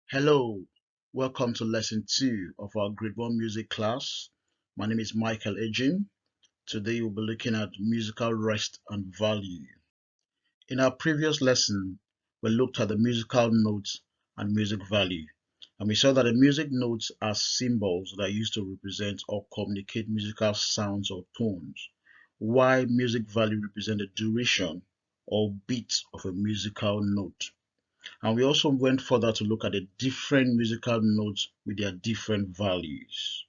Hello, welcome to lesson 2 of our grade 1 music class. My name is Michael Ejin. Today we'll be looking at musical rest and value. In our previous lesson, we looked at the musical notes and music value. And we saw that the music notes are symbols that are used to represent or communicate musical sounds or tones, while music value represents the duration or beat of a musical note. And we also went further to look at the different musical notes with their different values.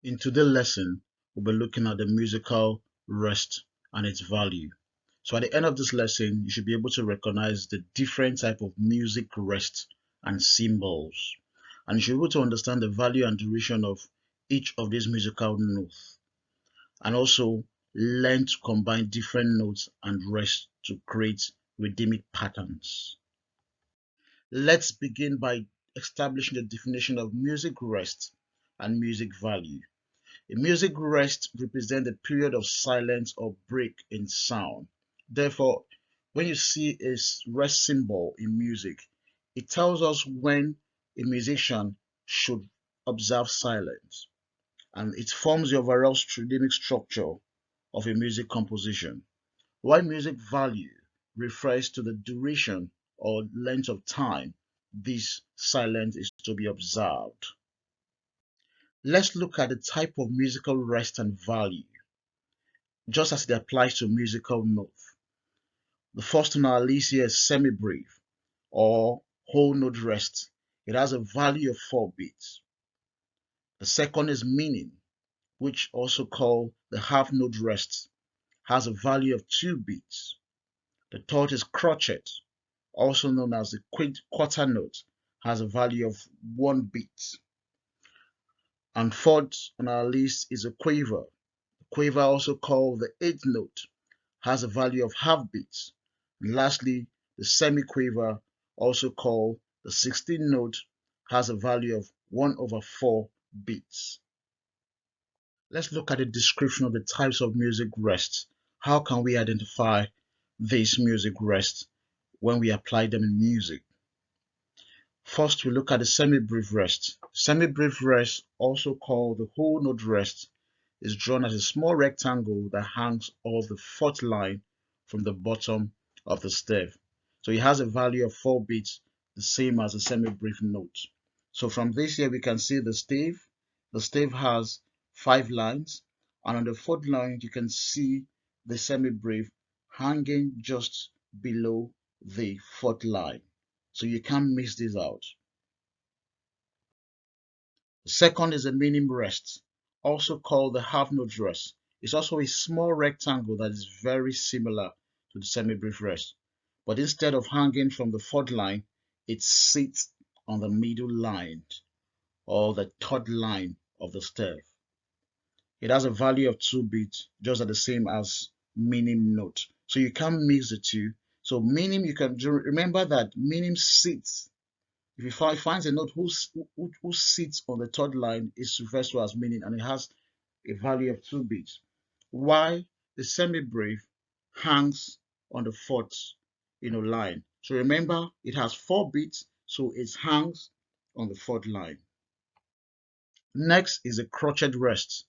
In today's lesson, we'll be looking at the musical rest and its value. So at the end of this lesson, you should be able to recognize the different type of music rest and symbols. And you should be able to understand the value and duration of each of these musical notes. And also learn to combine different notes and rest to create rhythmic patterns. Let's begin by establishing the definition of music rest and music value. A music rest represents a period of silence or break in sound. Therefore, when you see a rest symbol in music, it tells us when a musician should observe silence, and it forms the overall rhythmic structure of a music composition. While music value refers to the duration or length of time this silence is to be observed. Let's look at the type of musical rest and value, just as it applies to musical note. The first on our list here is semi-brief or whole note rest. It has a value of 4 beats. The second is meaning, which also called the half note rest, has a value of 2 beats. The third is crotchet, also known as the quarter note, has a value of 1 beat. And fourth on our list is a quaver. The quaver, also called the eighth note, has a value of half beats. And lastly, the semi-quaver, also called the 16th note, has a value of 1/4 beats. Let's look at the description of the types of music rest. How can we identify these music rest when we apply them in music? First, we look at the semi-brief rest. Semi-brief rest, also called the whole note rest, is drawn as a small rectangle that hangs off the fourth line from the bottom of the stave. So it has a value of 4 beats, the same as a semi-brief note. So from this here, we can see the stave. The stave has 5 lines, and on the fourth line, you can see the semi-brief hanging just below the fourth line. So you can't miss this out. The second is a meaning rest, also called the half note rest. It's also a small rectangle that is very similar to the semi-brief rest, but instead of hanging from the fourth line, it sits on the middle line or the third line of the stave. It has a value of 2 beats, just as the same as meaning note. So you can't mix the two. So meaning, you can remember that meaning sits. If you finds a note who sits on the third line, is referred to as meaning, and it has a value of 2 beats. While the semi-brief hangs on the fourth line. So remember, it has 4 beats, so it hangs on the fourth line. Next is a crotchet rest.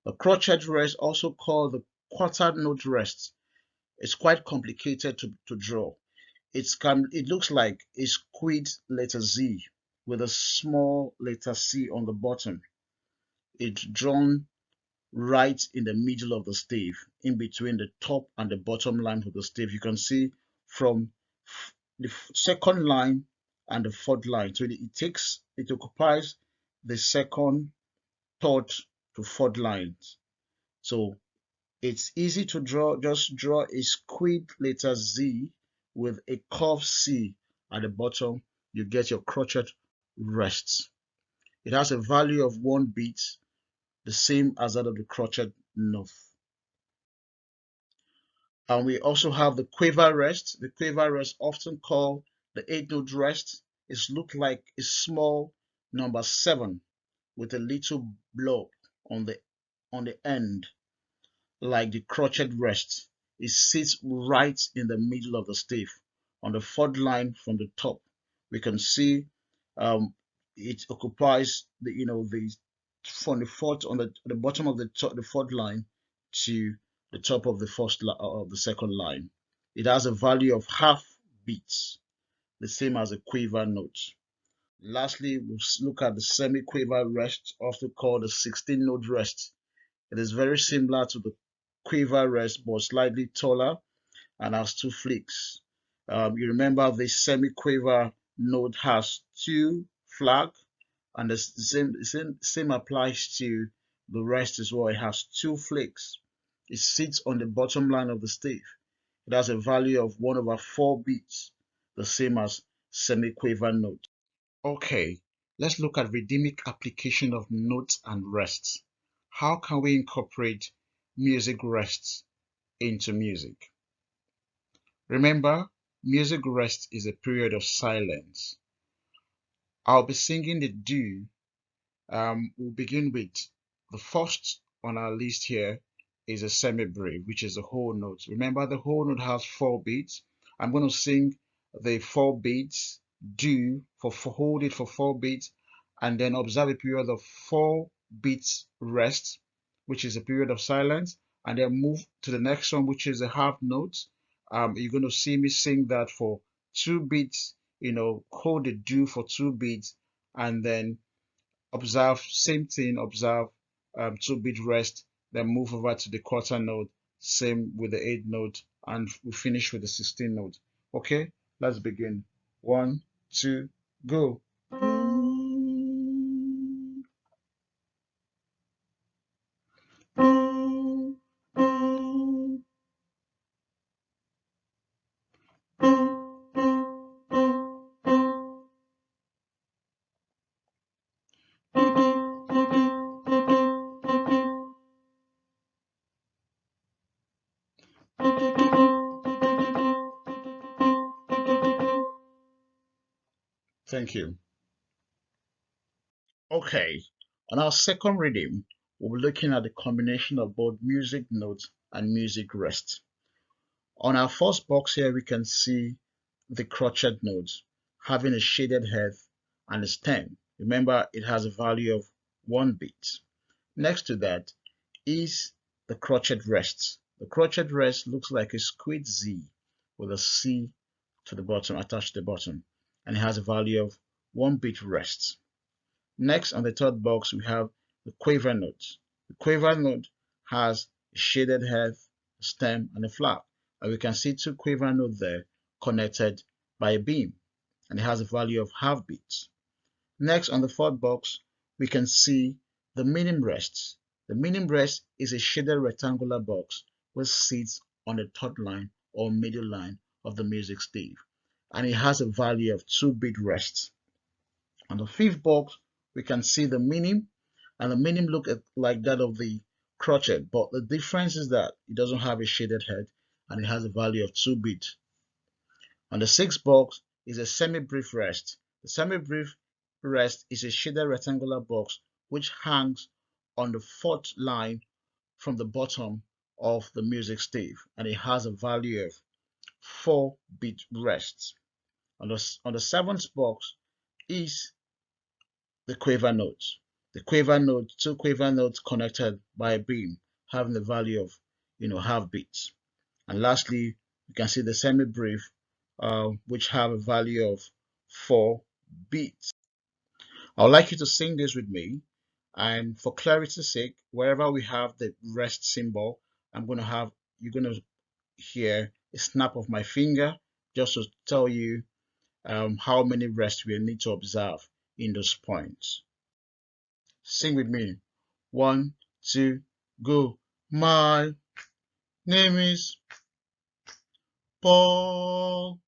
The crotchet rest, also called the quarter note rest, is quite complicated to draw. It looks like a squid letter Z with a small letter C on the bottom. It's drawn right in the middle of the stave, in between the top and the bottom line of the stave. You can see from the second line and the fourth line. So it occupies the second, third to fourth lines. So it's easy to draw. Just draw a squid letter Z with a curved C at the bottom. You get your crotchet rest. It has a value of 1 beat, the same as that of the crotchet note. And we also have the quaver rest. The quaver rest, often called the 8 note rest, is looked like a small number 7 with a little blob on the end, like the crotchet rest. It sits right in the middle of the stave on the fourth line from the top. we can see it occupies the from the fourth on the bottom of the fourth line to the top of the of the second line. It has a value of half beats, the same as a quaver note. Lastly, we'll look at the semi-quaver rest, also called the 16-note rest. It is very similar to the quaver rest, but slightly taller and has two flicks. You remember the semi-quaver note has two flags, and the same applies to the rest as well. It has two flicks. It sits on the bottom line of the stave. It has a value of 1/4 beats, the same as semi-quaver note. Okay, let's look at rhythmic application of notes and rests. How can we incorporate music rests into music? Remember, music rest is a period of silence. I'll be singing the do. We'll begin with the first on our list here is a semi-breve, which is a whole note. Remember, the whole note has 4 beats. I'm going to sing the 4 beats, do, hold it for 4 beats, and then observe a period of 4 beats rest, which is a period of silence, and then move to the next one, which is a half note. You're going to see me sing that for 2 beats, hold the do for 2 beats, and then observe, same thing, observe 2 beat rest, then move over to the quarter note, same with the 8th note, and we finish with the 16th note. Okay, let's begin. 1, 2, go. Thank you. Okay, on our second rhythm, we'll be looking at the combination of both music notes and music rest. On our first box here, we can see the crotchet notes having a shaded head and a stem. Remember, it has a value of 1 beat. Next to that is the crotchet rest. The crotchet rest looks like a squid Z with a C to the bottom, attached to the bottom, and it has a value of 1 beat rest. Next, on the third box, we have the quaver note. The quaver note has a shaded head, a stem, and a flap. And we can see 2 quaver notes there connected by a beam, and it has a value of half beats. Next, on the fourth box, we can see the minim rest. The minim rest is a shaded rectangular box which sits on the third line or middle line of the music stave, and it has a value of 2 beat rest. On the fifth box, we can see the minim, and the minim look like that of the crotchet, but the difference is that it doesn't have a shaded head and it has a value of 2 beats. On the sixth box is a semi-brief rest. The semi-brief rest is a shaded rectangular box which hangs on the fourth line from the bottom of the music stave, and it has a value of 4 beat rest. On the seventh box is the quaver notes. The quaver note, 2 quaver notes connected by a beam, having the value of half beats. And lastly, you can see the semi-brief, which have a value of 4 beats. I would like you to sing this with me, and for clarity's sake, wherever we have the rest symbol, you're going to hear a snap of my finger just to tell you how many rests we need to observe in those points. Sing with me. 1, 2, go. My name is Paul.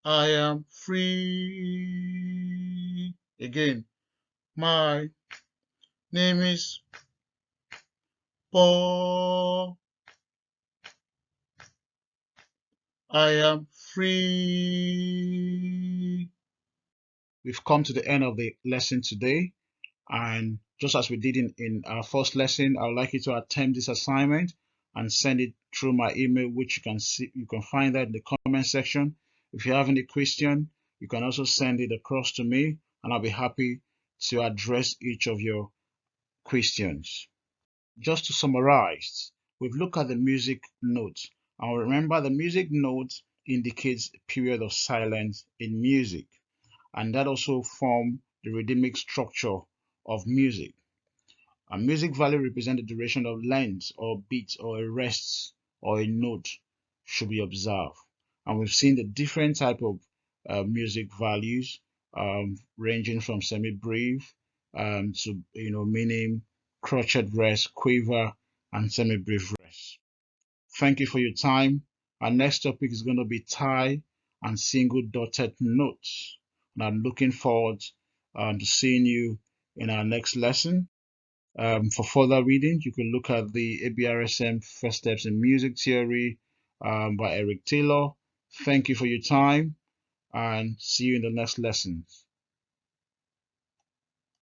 I am free. Again. My name is Paul. I am free. We've come to the end of the lesson today. And just as we did in our first lesson, I would like you to attempt this assignment and send it through my email, which you can find that in the comment section. If you have any question, you can also send it across to me, and I'll be happy to address each of your questions. Just to summarize, we've looked at the music notes. And remember, the music note indicates a period of silence in music, and that also forms the rhythmic structure of music. A music value represents the duration of length or beat or a rest or a note should be observed. And we've seen the different type of music values ranging from semi-brief to meaning crotchet rest, quiver, and semi-brief rest. Thank you for your time. Our next topic is going to be tie and single dotted notes. And I'm looking forward to seeing you in our next lesson. For further reading, you can look at the ABRSM First Steps in Music Theory by Eric Taylor. Thank you for your time and see you in the next lessons.